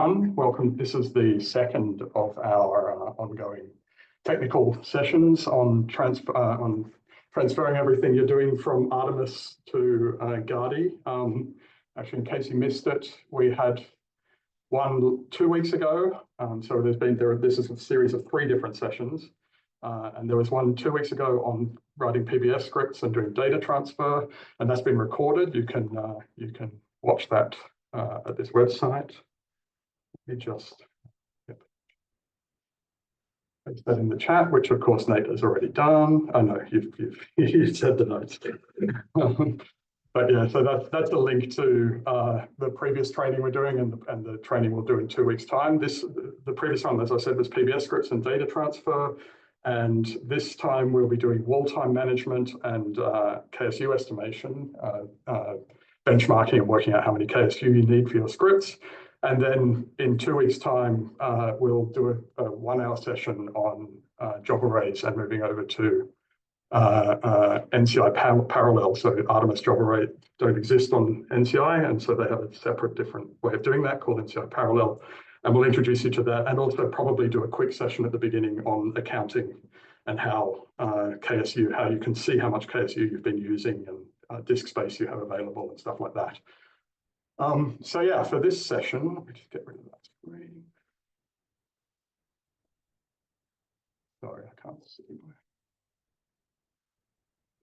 Welcome. This is the second of our ongoing technical sessions on transferring everything you're doing from Artemis to Gadi. Actually, in case you missed it, we had one 2 weeks ago. So this is a series of 3 different sessions. And there was one 2 weeks ago on writing PBS scripts and doing data transfer, and that's been recorded. You can watch that at this website. Let me just paste that in the chat, which of course Nate has already done. I know you've said the notes. But yeah, so that's a link to the previous training we're doing and the training we'll do in 2 weeks' time. The previous one, as I said, was PBS scripts and data transfer. And this time we'll be doing Walltime management and KSU estimation, benchmarking and working out how many KSU you need for your scripts. And then in 2 weeks' time, we'll do a 1 hour session on job arrays and moving over to NCI parallel. So Artemis job array don't exist on NCI, and so they have a separate, different way of doing that called NCI parallel. And we'll introduce you to that, and also probably do a quick session at the beginning on accounting and how KSU, how you can see how much KSU you've been using and disk space you have available and stuff like that. So yeah, for this session, let me just get rid of that screen. Sorry, I can't see.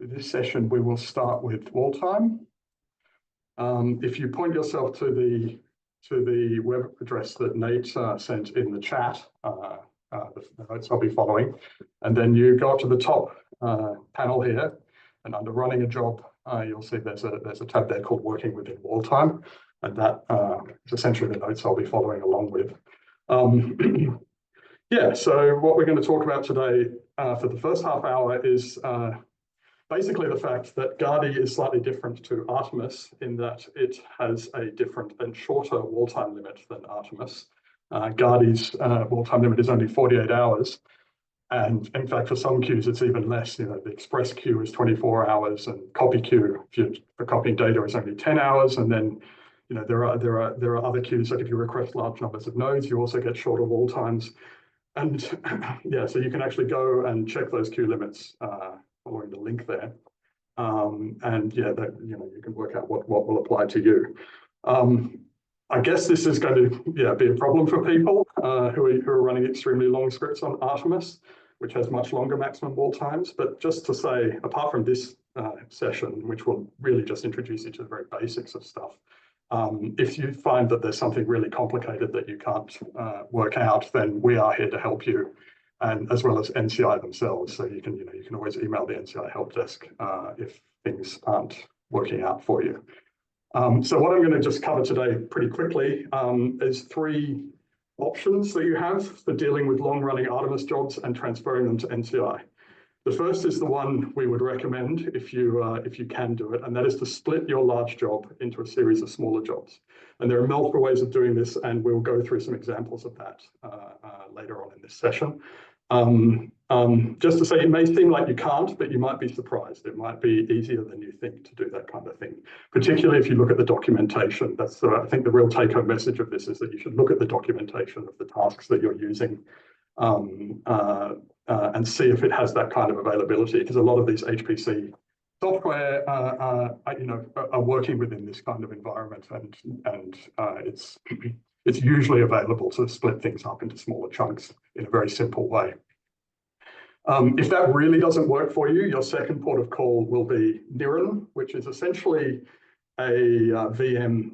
For this session, we will start with Walltime. If you point yourself to the web address that Nate sent in the chat, the notes I'll be following, and then you go up to the top panel here, and under running a job, you'll see there's a tab there called working within Walltime. And that is essentially the notes I'll be following along with. Yeah, so what we're going to talk about today for the first half hour is basically the fact that Gadi is slightly different to Artemis in that it has a different and shorter Walltime limit than Artemis. Gadi's Walltime limit is only 48 hours. And in fact, for some queues, it's even less. You know, the express queue is 24 hours and copy queue for copying data is only 10 hours. And then you know, there are other queues, like if you request large numbers of nodes, you also get shorter wall times. And yeah, so you can actually go and check those queue limits following the link there. And yeah, you can work out what will apply to you. I guess this is going to be a problem for people who are running extremely long scripts on Artemis, which has much longer maximum wall times. But just to say, apart from this session, which will really just introduce you to the very basics of stuff, if you find that there's something really complicated that you can't work out, then we are here to help you, and as well as NCI themselves. So you can always email the NCI help desk if things aren't working out for you. So what I'm going to just cover today pretty quickly is 3 options that you have for dealing with long-running Artemis jobs and transferring them to NCI. The first is the one we would recommend if you can do it, and that is to split your large job into a series of smaller jobs. And there are multiple ways of doing this, and we'll go through some examples of that later on in this session. Just to say, it may seem like you can't, but you might be surprised. It might be easier than you think to do that kind of thing, particularly if you look at the documentation. That's I think the real take-home message of this is that you should look at the documentation of the tasks that you're using. And see if it has that kind of availability, because a lot of these HPC software are working within this kind of environment, and it's usually available to split things up into smaller chunks in a very simple way. If that really doesn't work for you, your second port of call will be Niran, which is essentially a VM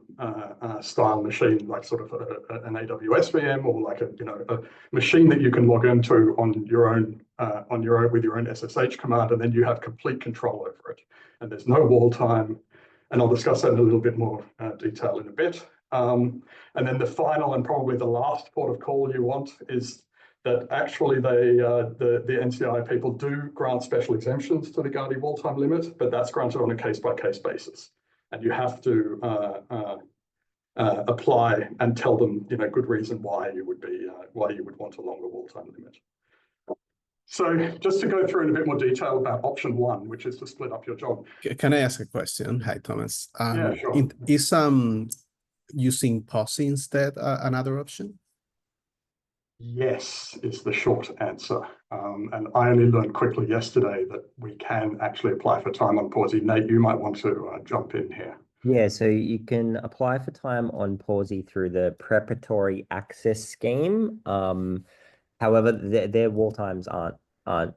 style machine, like sort of an AWS VM, or like a machine that you can log into on your own with your own SSH command, and then you have complete control over it. And there's no wall time, and I'll discuss that in a little bit more detail in a bit. And then the final and probably the last port of call you want is that actually the NCI people do grant special exemptions to the Gadi wall time limit, but that's granted on a case-by-case basis. And you have to apply and tell them, good reason why you would want a longer wall time limit. So just to go through in a bit more detail about option 1, which is to split up your job. Can I ask a question? Hi, Thomas. Yeah, sure. using POSI instead another option? Yes, is the short answer. And I only learned quickly yesterday that we can actually apply for time on PAWSI. Nate, you might want to jump in here. Yeah, so you can apply for time on PAWSI through the preparatory access scheme. However, their wall times aren't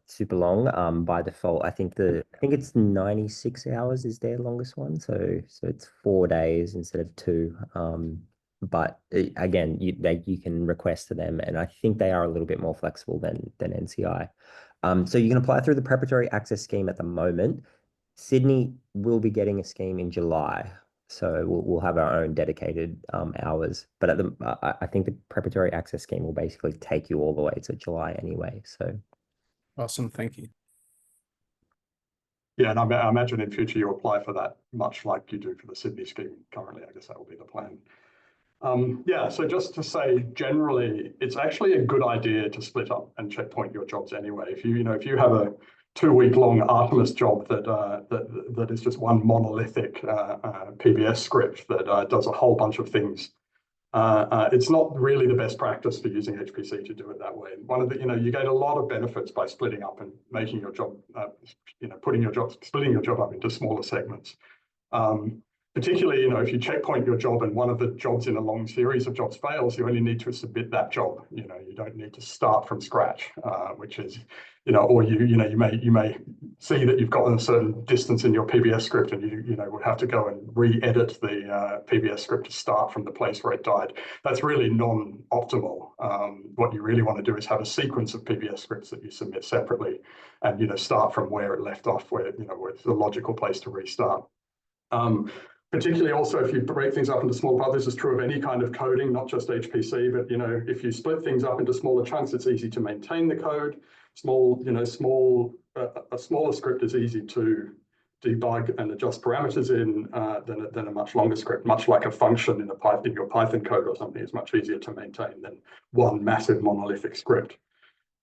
super long. By default, I think it's 96 hours is their longest one. So it's 4 days instead of 2. But again, you can request to them, and I think they are a little bit more flexible than NCI. So you can apply through the preparatory access scheme at the moment. Sydney will be getting a scheme in July, so we'll have our own dedicated hours. But I think the preparatory access scheme will basically take you all the way to July anyway. So awesome, thank you. Yeah, and I imagine in future you apply for that much like you do for the Sydney scheme currently. I guess that will be the plan. Yeah, so just to say, generally, it's actually a good idea to split up and checkpoint your jobs anyway. If you have a 2-week-long Artemis job that is just one monolithic PBS script that does a whole bunch of things, it's not really the best practice for using HPC to do it that way. One of the, you gain a lot of benefits by splitting up and making your job, splitting your job up into smaller segments. Particularly, if you checkpoint your job and one of the jobs in a long series of jobs fails, you only need to submit that job. You don't need to start from scratch, which is, or you may see that you've gotten a certain distance in your PBS script, and you would have to go and re-edit the PBS script to start from the place where it died. That's really non-optimal. What you really want to do is have a sequence of PBS scripts that you submit separately, and start from where it left off, where where it's a logical place to restart. Particularly also if you break things up into small parts, this is true of any kind of coding, not just HPC, but if you split things up into smaller chunks, it's easy to maintain the code. A smaller script is easy to debug and adjust parameters in than a much longer script. Much like a function in your Python code or something, is much easier to maintain than one massive monolithic script.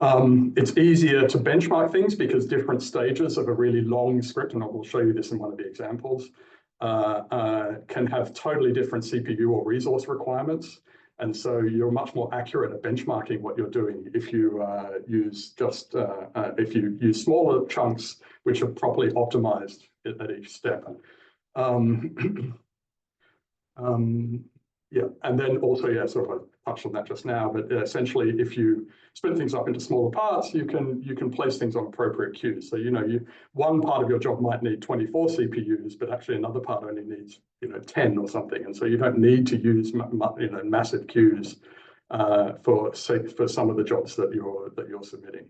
It's easier to benchmark things because different stages of a really long script, and I will show you this in one of the examples, can have totally different CPU or resource requirements. And so you're much more accurate at benchmarking what you're doing if you use smaller chunks which are properly optimized at each step. Yeah, and then also, yeah, sort of I touched on that just now, but essentially, if you split things up into smaller parts, you can place things on appropriate queues. So one part of your job might need 24 CPUs, but actually another part only needs 10 or something, and so you don't need to use massive queues for some of the jobs that you're submitting.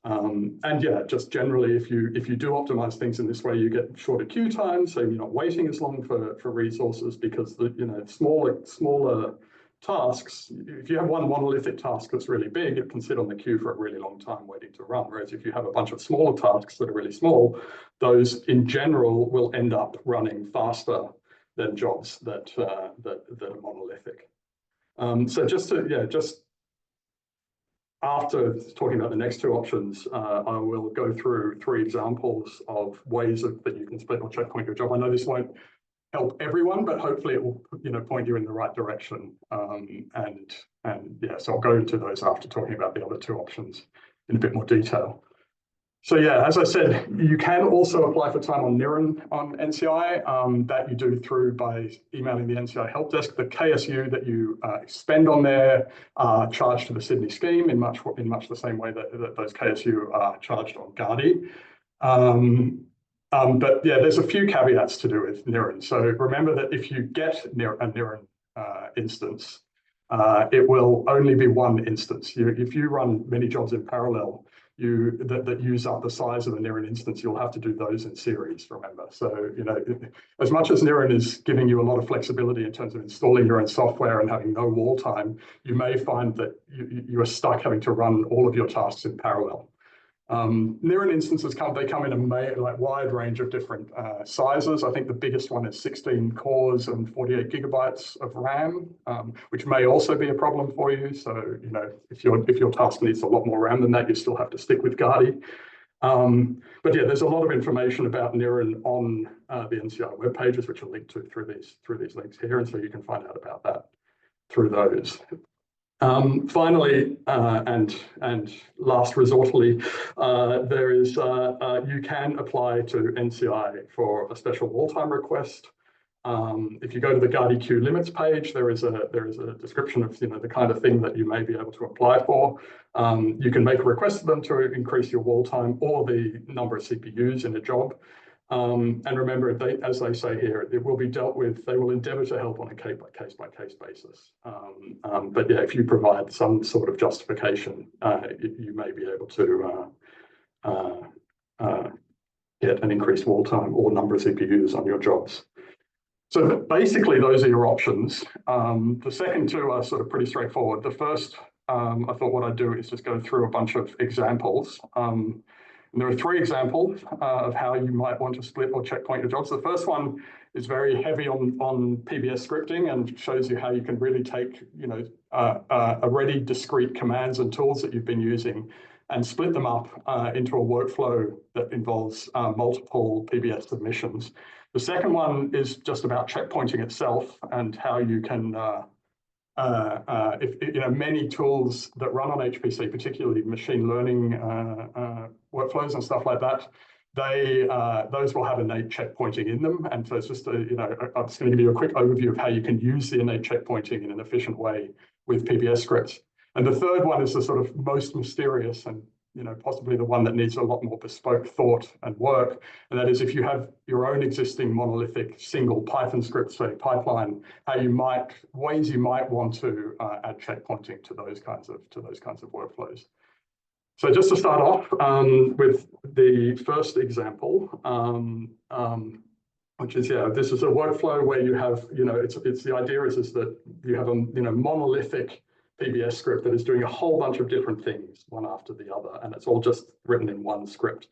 And yeah, just generally, if you do optimize things in this way, you get shorter queue times, so you're not waiting as long for resources, because the smaller tasks, if you have one monolithic task that's really big, it can sit on the queue for a really long time waiting to run. Whereas if you have a bunch of smaller tasks that are really small, those in general will end up running faster than jobs that are monolithic. So just after talking about the next two options, I will go through 3 examples of ways that you can split or checkpoint your job. I know this won't help everyone, but hopefully it will point you in the right direction. And yeah, so I'll go into those after talking about the other 2 options in a bit more detail. So yeah, as I said, you can also apply for time on NIRN on NCI. That you do by emailing the NCI help desk. The KSU that you spend on there are charged to the Sydney scheme in much the same way that those KSU are charged on Gadi. But yeah, there's a few caveats to do with NIRN. So remember that if you get a NIRN instance, it will only be one instance. If you run many jobs in parallel, that use up the size of the NIRN instance, you'll have to do those in series, remember. So, as much as NIRN is giving you a lot of flexibility in terms of installing your own software and having no wall time, you may find that you are stuck having to run all of your tasks in parallel. NIRN instances come in a wide range of different sizes. I think the biggest one is 16 cores and 48 gigabytes of RAM, which may also be a problem for you. So, if your task needs a lot more RAM than that, you still have to stick with Gadi. But yeah, there's a lot of information about Niren on the NCI web pages, which are linked to through these links here, and so you can find out about that through those. Finally, and last resortly, there is you can apply to NCI for a special Walltime request. If you go to the Gadi queue limits page, there is a description of the kind of thing that you may be able to apply for. You can make a request to them to increase your Walltime or the number of CPUs in a job. And remember, as they say here, it will be dealt with. They will endeavour to help on a case-by-case basis. But yeah, if you provide some sort of justification, you may be able to get an increased Walltime or number of CPUs on your jobs. So basically, those are your options. The second two are sort of pretty straightforward. The first, I thought what I'd do is just go through a bunch of examples. And there are 3 examples of how you might want to split or checkpoint your jobs. The first one is very heavy on PBS scripting and shows you how you can really take already discrete commands and tools that you've been using and split them up into a workflow that involves multiple PBS submissions. The second one is just about checkpointing itself and how you can many tools that run on HPC, particularly machine learning workflows and stuff like that, those will have innate checkpointing in them. And so it's just I'm just going to give you a quick overview of how you can use the innate checkpointing in an efficient way with PBS scripts. And the third one is the sort of most mysterious and possibly the one that needs a lot more bespoke thought and work. And that is if you have your own existing monolithic single Python script, say pipeline, ways you might want to add checkpointing to those kinds of workflows. So just to start off with the first example, which is this is a workflow where you have it's the idea is that you have a monolithic PBS script that is doing a whole bunch of different things, one after the other, and it's all just written in one script.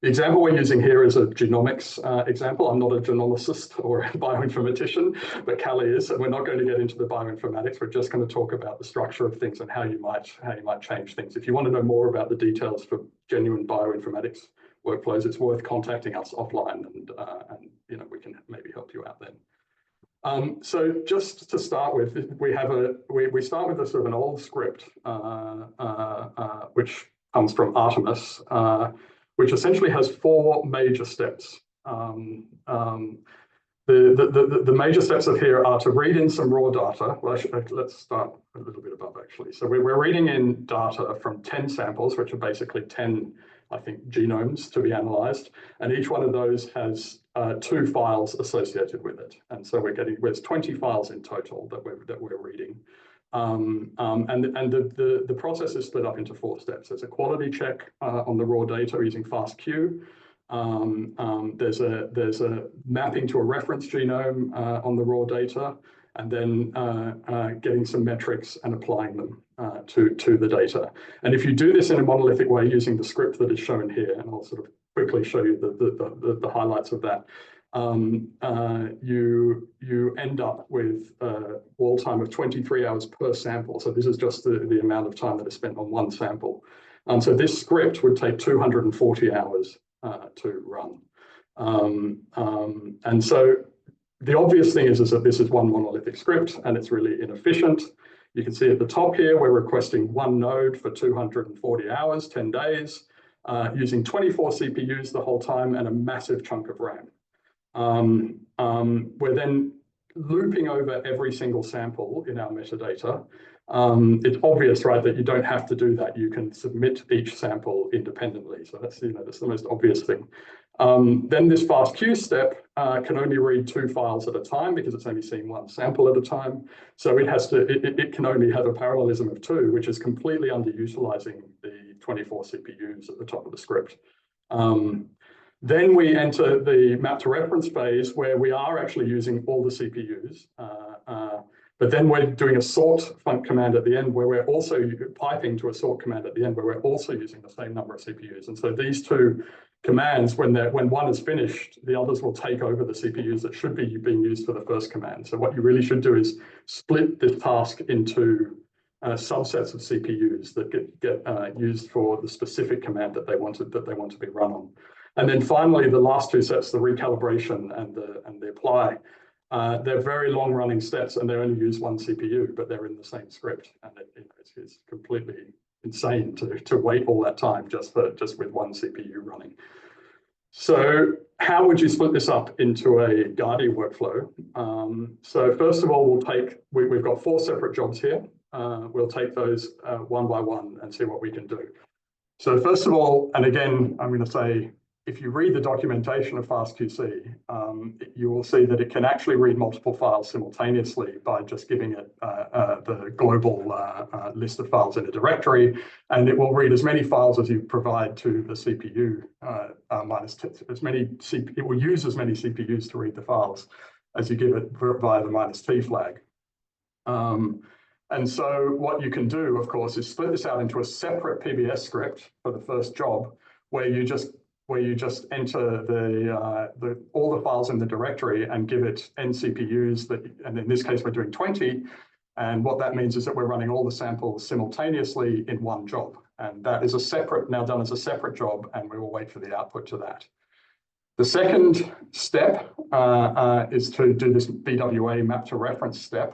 The example we're using here is a genomics example. I'm not a genomicist or a bioinformatician, but Callie is, and we're not going to get into the bioinformatics. We're just going to talk about the structure of things and how you might change things. If you want to know more about the details for genuine bioinformatics workflows, it's worth contacting us offline, and we can maybe help you out then. So just to start with, we start with a sort of an old script, which comes from Artemis, which essentially has 4 major steps. The major steps of here are to read in some raw data. Well, let's start a little bit above actually. So we're reading in data from 10 samples, which are basically 10, I think, genomes to be analyzed, and each one of those has 2 files associated with it, and so there's 20 files in total that we're reading, and the process is split up into 4 steps. There's a quality check on the raw data using FastQ. There's a mapping to a reference genome on the raw data, and then getting some metrics and applying them to the data. And if you do this in a monolithic way using the script that is shown here, and I'll sort of quickly show you the highlights of that, you end up with a wall time of 23 hours per sample. So this is just the amount of time that is spent on one sample. So this script would take 240 hours to run. And so the obvious thing is that this is one monolithic script and it's really inefficient. You can see at the top here, we're requesting one node for 240 hours, 10 days, using 24 CPUs the whole time and a massive chunk of RAM. We're then looping over every single sample in our metadata. It's obvious, right, that you don't have to do that. You can submit each sample independently. So that's that's the most obvious thing. Then this FastQ step can only read 2 files at a time because it's only seeing one sample at a time. So it can only have a parallelism of 2, which is completely underutilizing the 24 CPUs at the top of the script. Then we enter the map to reference phase where we are actually using all the CPUs. But then we're doing a sort func command at the end where we're also piping to a sort command at the end where we're also using the same number of CPUs. And so these 2 commands, when one is finished, the others will take over the CPUs that should be being used for the first command. So what you really should do is split this task into subsets of CPUs that get used for the specific command that they want to be run on. And then finally, the last two steps, the recalibration and the apply, they're very long running steps, and they only use one CPU, but they're in the same script. And it's completely insane to wait all that time just with one CPU running. So how would you split this up into a Gadi workflow? So first of all, we've got 4 separate jobs here. We'll take those one by one and see what we can do. So first of all, and again, I'm going to say, if you read the documentation of FastQC, you will see that it can actually read multiple files simultaneously by just giving it the global list of files in a directory, and it will read as many files as you provide to the CPU it will use as many CPUs to read the files as you give it via the -t flag. And so what you can do, of course, is split this out into a separate PBS script for the first job, where you just enter all the files in the directory and give it n CPUs and in this case we're doing 20. And what that means is that we're running all the samples simultaneously in one job. And that is now done as a separate job, and we will wait for the output to that. The second step is to do this BWA map to reference step.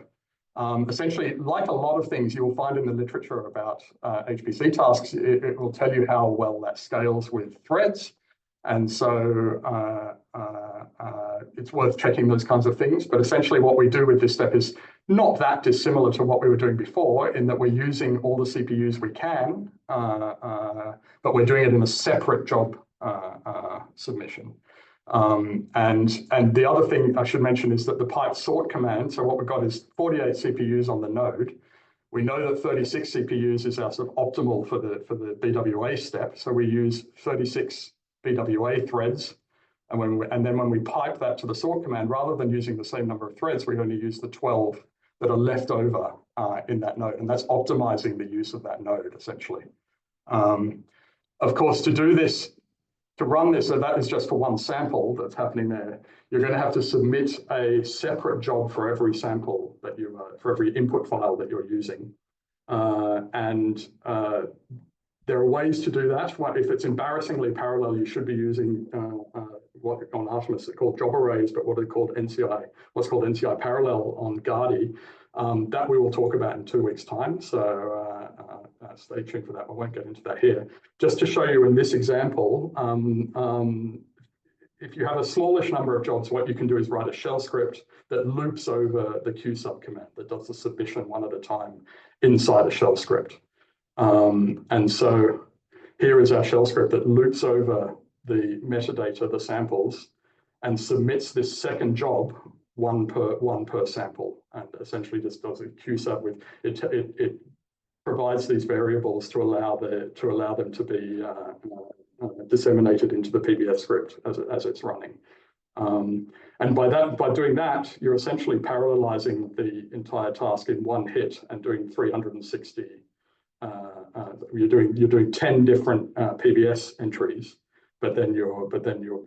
Essentially, like a lot of things you will find in the literature about HPC tasks, it will tell you how well that scales with threads. And so it's worth checking those kinds of things. But essentially what we do with this step is not that dissimilar to what we were doing before, in that we're using all the CPUs we can, but we're doing it in a separate job submission. And the other thing I should mention is that the pipe sort command, so what we've got is 48 CPUs on the node. We know that 36 CPUs is our sort of optimal for the BWA step. So we use 36 BWA threads. And then when we pipe that to the sort command, rather than using the same number of threads, we only use the 12 that are left over in that node. And that's optimizing the use of that node, essentially. Of course, to run this, so that is just for one sample that's happening there, you're going to have to submit a separate job for every sample for every input file that you're using. There are ways to do that. If it's embarrassingly parallel, you should be using what on Artemis are called job arrays, but what's called NCI parallel on Gadi. That we will talk about in 2 weeks' time. So stay tuned for that. I won't get into that here. Just to show you in this example, if you have a smallish number of jobs, what you can do is write a shell script that loops over the qsub command that does the submission one at a time inside a shell script. And so here is our shell script that loops over the metadata, the samples, and submits this second job one per sample, and essentially just does a qsub with it. It provides these variables to allow them to be disseminated into the PBS script as it's running. And by doing that, you're essentially parallelizing the entire task in one hit and doing 360. You're doing 10 different PBS entries, but then you're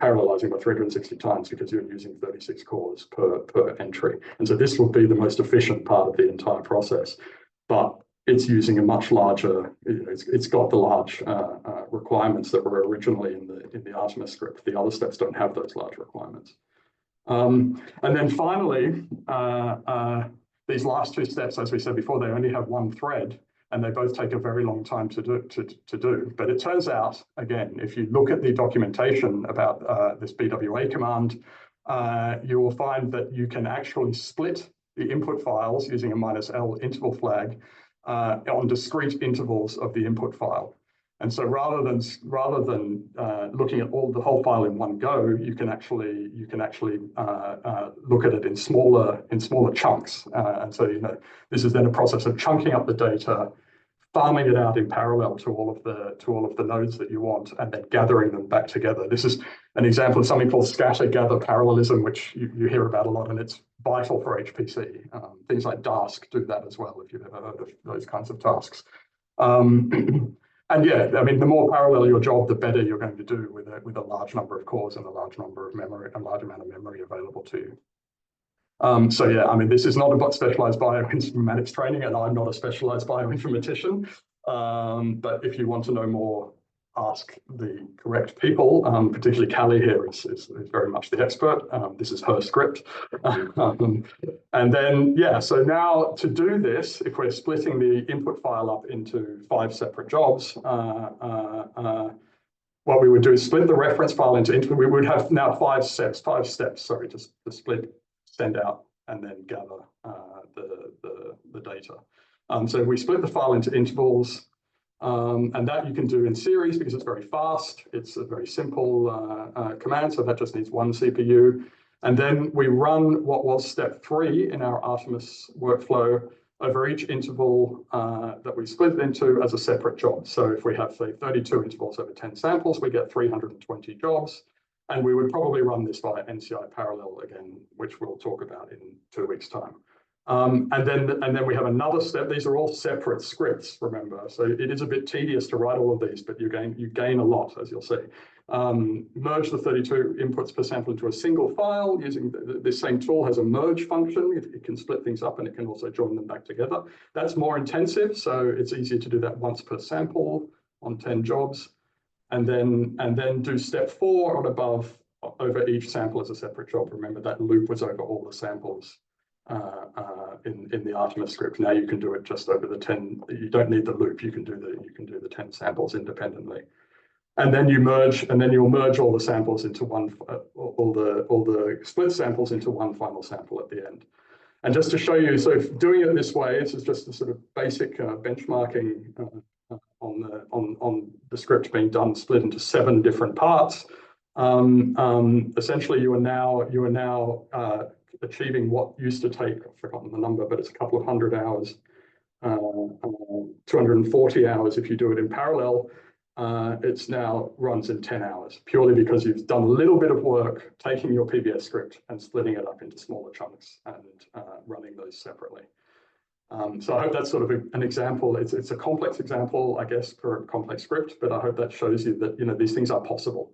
parallelizing by 360 times because you're using 36 cores per entry. And so this will be the most efficient part of the entire process, but it's using a much larger. It's got the large requirements that were originally in the Artemis script. The other steps don't have those large requirements. And then finally, these last 2 steps, as we said before, they only have one thread, and they both take a very long time to do. But it turns out, again, if you look at the documentation about this BWA command, you will find that you can actually split the input files using a -L interval flag on discrete intervals of the input file. And so rather than looking at the whole file in one go, you can actually look at it in smaller chunks. And so this is then a process of chunking up the data, farming it out in parallel to all of the nodes that you want, and then gathering them back together. This is an example of something called scatter gather parallelism, which you hear about a lot, and it's vital for HPC. Things like Dask do that as well, if you've ever heard of those kinds of tasks. And yeah, I mean, the more parallel your job, the better you're going to do with a large number of cores and a large amount of memory available to you. So yeah, I mean, this is not a specialized bioinformatics training, and I'm not a specialized bioinformatician. But if you want to know more, ask the correct people. Particularly Callie here is very much the expert. This is her script. And then, yeah, so now to do this, if we're splitting the input file up into 5 separate jobs, what we would do is split the reference file into we would have now 5 steps, sorry, to split, send out, and then gather the data. So we split the file into intervals, and that you can do in series because it's very fast. It's a very simple command, so that just needs 1 CPU. And then we run what was step 3 in our Artemis workflow over each interval that we split it into as a separate job. So if we have, say, 32 intervals over 10 samples, we get 320 jobs. And we would probably run this via NCI parallel again, which we'll talk about in 2 weeks' time. And then we have another step. These are all separate scripts, remember. So it is a bit tedious to write all of these, but you gain a lot, as you'll see. Merge the 32 inputs per sample into a single file using this same tool has a merge function. It can split things up and it can also join them back together. That's more intensive, so it's easier to do that once per sample on 10 jobs. And then do step 4 or above over each sample as a separate job. Remember that loop was over all the samples in the Artemis script. Now you can do it just over the 10. You don't need the loop. You can do the 10 samples independently. And then you merge, and then you'll merge all the samples into one, all the split samples into one final sample at the end. And just to show you, so if doing it this way, this is just a sort of basic benchmarking on the script being done, split into 7 different parts. Essentially, you are now achieving what used to take, I've forgotten the number, but it's a couple of 100 hours, 240 hours if you do it in parallel. It's now runs in 10 hours, purely because you've done a little bit of work taking your PBS script and splitting it up into smaller chunks and running those separately. So I hope that's sort of an example. It's a complex example, I guess, for a complex script, but I hope that shows you that these things are possible.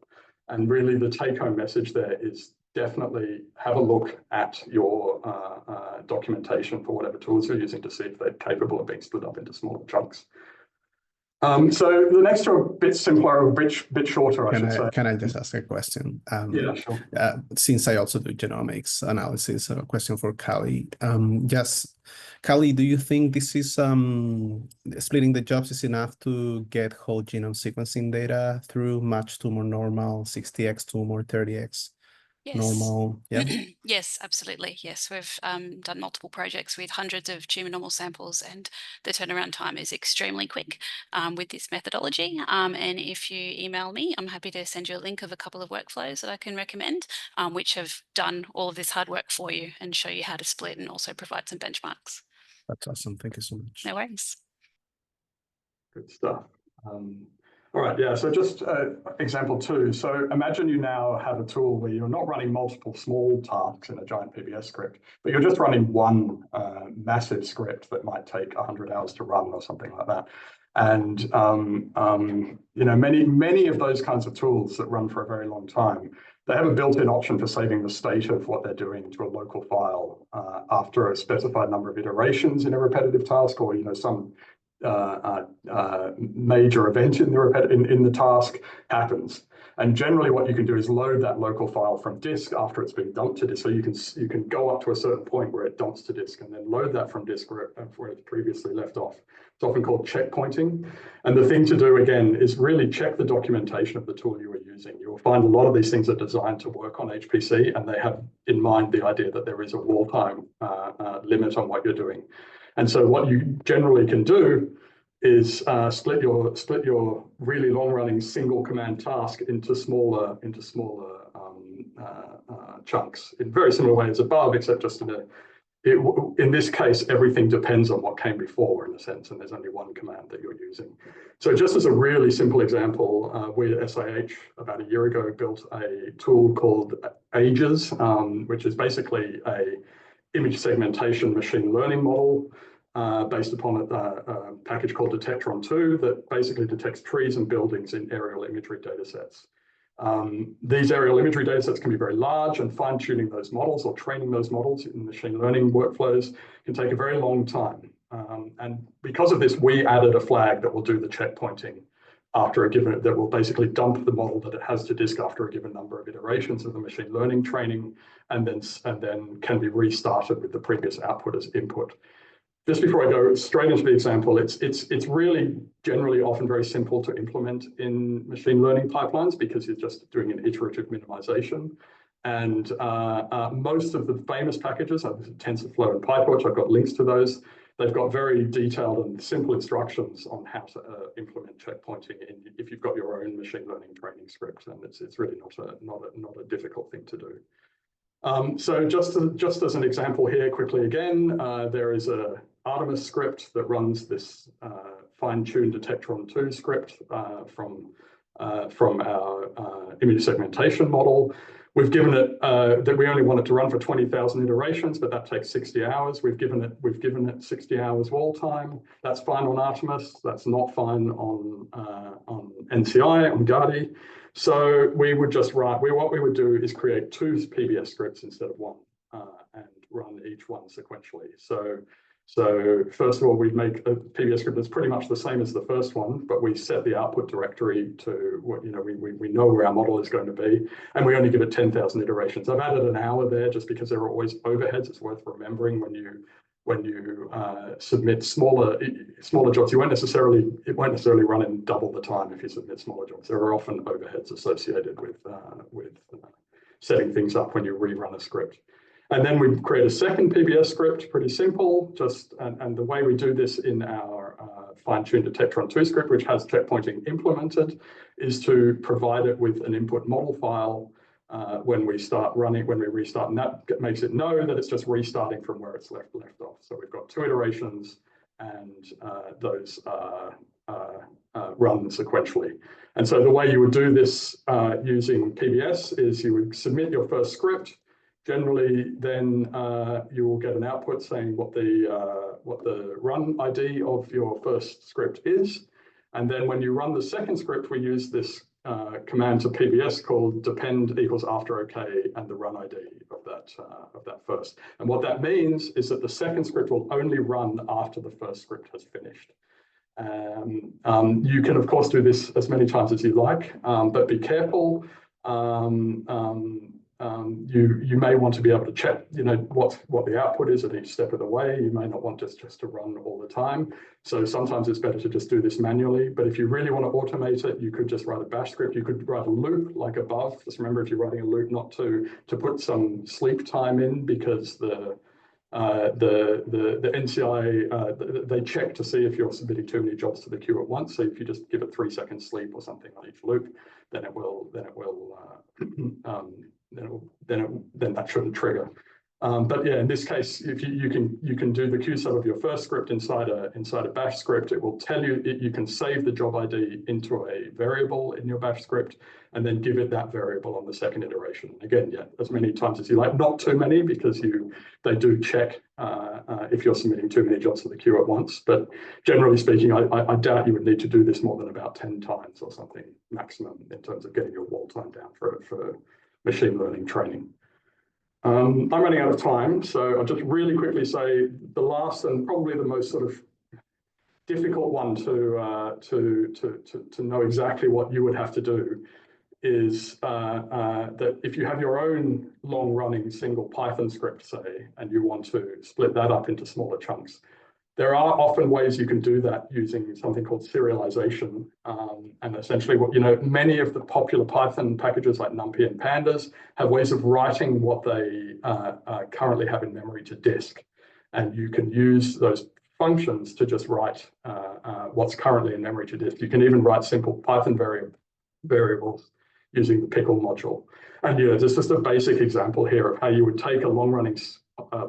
And really the take-home message there is definitely have a look at your documentation for whatever tools you're using to see if they're capable of being split up into smaller chunks. So the next two are a bit simpler, a bit shorter, I should say. Can I just ask a question? Yeah, sure. Since I also do genomics analysis, a question for Callie. Yes, Callie, do you think this is splitting the jobs is enough to get whole genome sequencing data through match tumor normal, 60x tumor, 30x? Yes. Normal, yeah. Yes, absolutely. Yes, we've done multiple projects with hundreds of tumor normal samples, and the turnaround time is extremely quick with this methodology. And if you email me, I'm happy to send you a link of a couple of workflows that I can recommend, which have done all of this hard work for you and show you how to split and also provide some benchmarks. That's awesome. Thank you so much. No worries. Good stuff. All right, yeah, so just example 2. So imagine you now have a tool where you're not running multiple small tasks in a giant PBS script, but you're just running one massive script that might take 100 hours to run or something like that. And many of those kinds of tools that run for a very long time, they have a built-in option for saving the state of what they're doing to a local file after a specified number of iterations in a repetitive task, or some major event in the task happens. And generally what you can do is load that local file from disk after it's been dumped to disk. So you can go up to a certain point where it dumps to disk and then load that from disk where it's previously left off. It's often called checkpointing. And the thing to do again is really check the documentation of the tool you are using. You will find a lot of these things are designed to work on HPC, and they have in mind the idea that there is a Walltime limit on what you're doing. And so what you generally can do is split your really long-running single command task into smaller chunks in very similar ways above, except just in this case, everything depends on what came before in a sense, and there's only one command that you're using. So just as a really simple example, we at SIH about a year ago built a tool called AGES, which is basically a image segmentation machine learning model based upon a package called Detectron 2 that basically detects trees and buildings in aerial imagery data sets. These aerial imagery data sets can be very large, and fine-tuning those models or training those models in machine learning workflows can take a very long time. And because of this, we added a flag that will do the checkpointing after a given, that will basically dump the model that it has to disk after a given number of iterations of the machine learning training, and then can be restarted with the previous output as input. Just before I go straight into the example, it's really generally often very simple to implement in machine learning pipelines because you're just doing an iterative minimization. And most of the famous packages, like TensorFlow and PyTorch, I've got links to those. They've got very detailed and simple instructions on how to implement checkpointing if you've got your own machine learning training script, and it's really not a difficult thing to do. So just as an example here, quickly again, there is a Artemis script that runs this fine-tuned Detectron-2 script from our image segmentation model. We've given it that we only want it to run for 20,000 iterations, but that takes 60 hours. We've given it 60 hours wall time. That's fine on Artemis. That's not fine on NCI, on Gadi. So we would just write. What we would do is create 2 PBS scripts instead of 1, and run each one sequentially. So first of all, we make a PBS script that's pretty much the same as the first one, but we set the output directory to what, we know where our model is going to be, and we only give it 10,000 iterations. I've added an hour there just because there are always overheads. It's worth remembering when you submit smaller jobs. It won't necessarily run in double the time if you submit smaller jobs. There are often overheads associated with setting things up when you rerun a script. And then we create a second PBS script, pretty simple, and the way we do this in our fine-tuned Detectron-2 script, which has checkpointing implemented, is to provide it with an input model file when we restart, and that makes it know that it's just restarting from where it's left off. So we've got 2 iterations, and those run sequentially. And so the way you would do this using PBS is you would submit your first script. Generally, then you will get an output saying what the run ID of your first script is. And then when you run the second script, we use this command to PBS called depend equals after OK and the run ID of that first. And what that means is that the second script will only run after the first script has finished. You can, of course, do this as many times as you like, but be careful. You may want to be able to check, what the output is at each step of the way. You may not want this just to run all the time. So sometimes it's better to just do this manually. But if you really want to automate it, you could just write a bash script. You could write a loop like above. Just remember, if you're writing a loop, not to put some sleep time in, because the NCI, they check to see if you're submitting too many jobs to the queue at once. So if you just give it 3 seconds sleep or something on each loop, then that shouldn't trigger. But yeah, in this case, if you can do the queue sub of your first script inside a bash script. It will tell you you can save the job ID into a variable in your bash script, and then give it that variable on the second iteration. Again, yeah, as many times as you like, not too many, because they do check if you're submitting too many jobs to the queue at once. But generally speaking, I doubt you would need to do this more than about 10 times or something maximum in terms of getting your wall time down for machine learning training. I'm running out of time, so I'll just really quickly say the last and probably the most sort of difficult one to know exactly what you would have to do is that if you have your own long-running single Python script, say, and you want to split that up into smaller chunks, there are often ways you can do that using something called serialization. And essentially, many of the popular Python packages like NumPy and Pandas have ways of writing what they currently have in memory to disk. And you can use those functions to just write what's currently in memory to disk. You can even write simple Python variables using the pickle module. And there's just a basic example here of how you would take a long-running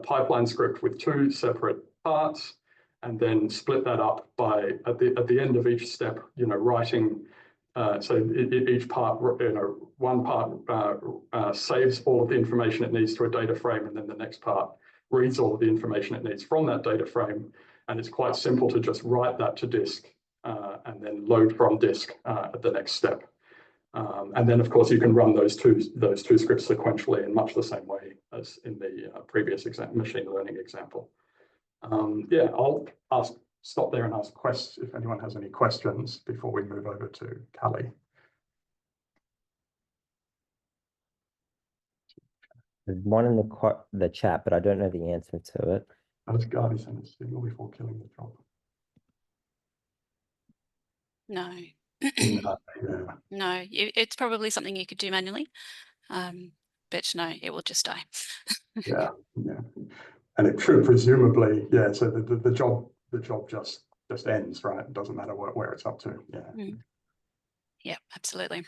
pipeline script with 2 separate parts, and then split that up by at the end of each step, writing. So each part, one part saves all of the information it needs to a data frame, and then the next part reads all of the information it needs from that data frame. And it's quite simple to just write that to disk and then load from disk at the next step. And then, of course, you can run those two scripts sequentially in much the same way as in the previous machine learning example. Yeah, I'll stop there and ask questions if anyone has any questions before we move over to Callie. There's one in the chat, but I don't know the answer to it. How does Gadi send a signal before killing the job? No. Yeah. No, it's probably something you could do manually, but no, it will just die. Yeah, yeah, and it should presumably, yeah. So the job just ends, right? It doesn't matter where it's up to. Yeah. Yeah, absolutely.